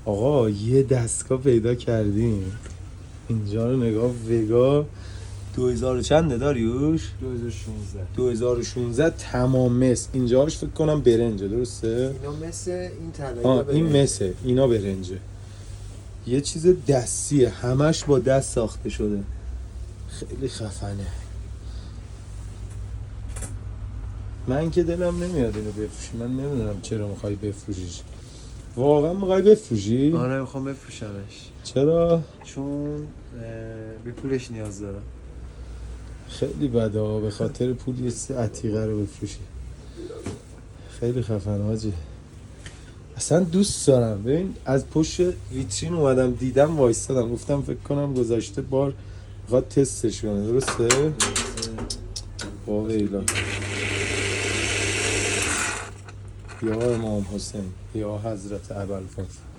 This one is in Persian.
آقا یه دستگاه پیدا کردیم اینجا رو نگاه. وگا 2000 چنده داریوش؟ 2016 تمام مس. اینجاش فکر کنم برنجه، درسته؟ اینا مثل این طلایی این مسه، اینا برنجه. یه چیز دستیه، همش با دست ساخته شده، خیلی خفنه. من که دلم نمیاد اینو بفروشی، من نمیدونم چرا میخوای بفروشیش. واقعا میخوای بفروشی؟ آره میخوام بفروشمش چرا؟ چون به پولش نیاز دارم. خیلی بده به خاطر پول یه چیز عتیقه رو بفروشی. خیلی خفن حاجی، اصلا دوست دارم. ببین از پشت ویترین اومدم دیدم وایستادم، گفتم فکر کنم گذاشته بار میخواد تستش کنه، درسته؟ با ویلا یا امام حسین یا حضرت ابوالفضل.